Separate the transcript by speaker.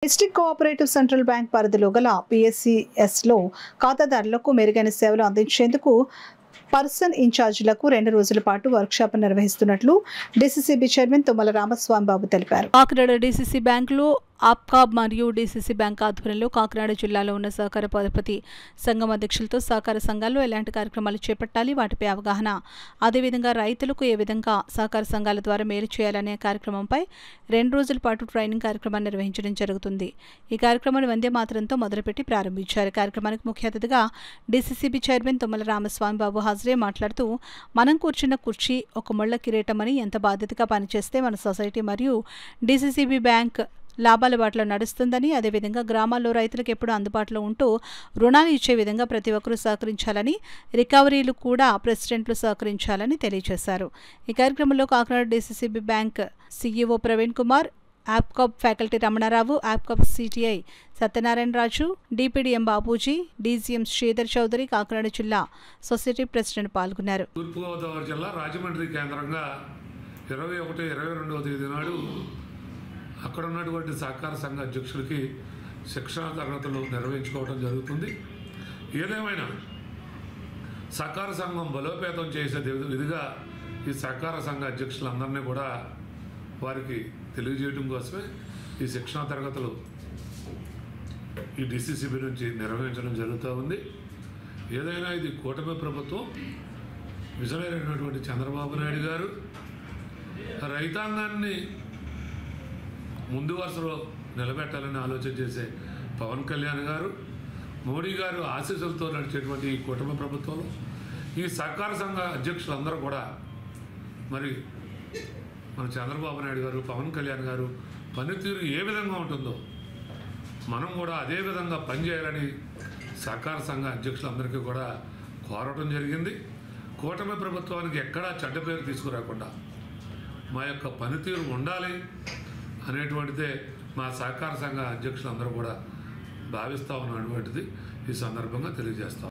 Speaker 1: District cooperative central bank పరిధిలో గల PSCSలో ఖాతాదారులకు మెరుగైన సేవలు అందించేందుకు పర్సన్ ఇన్ఛార్జీలకు 2 రోజుల పాటు వర్క్షాప్ నిర్వహిస్తున్నట్లు DCCB చైర్మన్ తుమ్మల రామస్వామి బాబు తెలిపారు.
Speaker 2: కాకినాడ DCC బ్యాంకులో ఆప్కాబ్ మరియు DCC బ్యాంక్ ఆధ్వర్యంలో కాకినాడ జిల్లాలో ఉన్న సహకార పరపతి సంఘం అధ్యక్షులతో సహకార సంఘాల్లో ఎలాంటి కార్యక్రమాలు చేపట్టాలి, వాటిపై అవగాహన, అదేవిధంగా రైతులకు ఏ విధంగా సహకార సంఘాల ద్వారా మేలు చేయాలనే కార్యక్రమంపై 2 రోజుల పాటు ట్రైనింగ్ కార్యక్రమాన్ని నిర్వహించడం జరుగుతుంది. ఈ కార్యక్రమాన్ని వందే మాతరంతో మొదలుపెట్టి ప్రారంభించారు. కార్యక్రమానికి ముఖ్య అతిథిగా DCCB చైర్మన్ తుమ్మల రామస్వామి బాబు హాజరై మాట్లాడుతూ, మనం కూర్చున్న కుర్చీ ఒక ముళ్ల కిరీటం అని, ఎంత బాధ్యతగా పనిచేస్తే మన సొసైటీ మరియు DCCB బ్యాంక్ లాభాల బాటలో నడుస్తుందని, అదేవిధంగా గ్రామాల్లో రైతులకు ఎప్పుడు అందుబాటులో ఉంటూ రుణాలు ఇచ్చే విధంగా ప్రతి ఒక్కరూ సహకరించాలని, రికవరీలు కూడా ప్రెసిడెంట్లు సహకరించాలని తెలియజేశారు. ఈ కార్యక్రమంలో Kakinada DCCB bank CEO Praveen Kumar, APCOB faculty Ramanarao, APCOB CTI Satyanarayana Raju, DPDM Babuji, DGM Sridhar Chowdary, Kakinada జిల్లా సొసైటీ ప్రెసిడెంట్ పాల్గొన్నారు.
Speaker 3: తూర్పుగోదావరి జిల్లా రాజమండ్రి కేంద్రంగా 21, 22వ తేదీ నాడు అక్కడ ఉన్నటువంటి సహకార సంఘ అధ్యక్షులకి శిక్షణ తరగతులు నిర్వహించుకోవడం జరుగుతుంది. ఏదేమైనా సహకార సంఘం బలోపేతం చేసే విధిగా ఈ సహకార సంఘ అధ్యక్షులందరినీ కూడా వారికి తెలియజేయడం కోసమే ఈ శిక్షణ తరగతులు ఈ DCCB నుంచి నిర్వహించడం జరుగుతూ ఉంది. ఏదైనా ఇది కూటమి ప్రభుత్వం, విజయనైనటువంటి చంద్రబాబు నాయుడు గారు రైతాంగాన్ని ముందు వరుసలో నిలబెట్టాలని ఆలోచన చేసే పవన్ కళ్యాణ్ గారు, మోడీ గారు ఆశీస్సులతో నడిచేటువంటి ఈ కూటమి ప్రభుత్వంలో ఈ సహకార సంఘ అధ్యక్షులందరూ కూడా మరి మన చంద్రబాబు నాయుడు గారు, పవన్ కళ్యాణ్ గారు పనితీరు ఏ విధంగా ఉంటుందో మనం కూడా అదే విధంగా పనిచేయాలని సహకార సంఘ అధ్యక్షులందరికీ కూడా కోరటం జరిగింది. కూటమి ప్రభుత్వానికి ఎక్కడా చెడ్డ పేరు తీసుకురాకుండా మా యొక్క పనితీరు ఉండాలి అనేటువంటిదే మా సహకార సంఘ అధ్యక్షులందరూ కూడా భావిస్తూ ఉన్నటువంటిది ఈ సందర్భంగా తెలియజేస్తాం.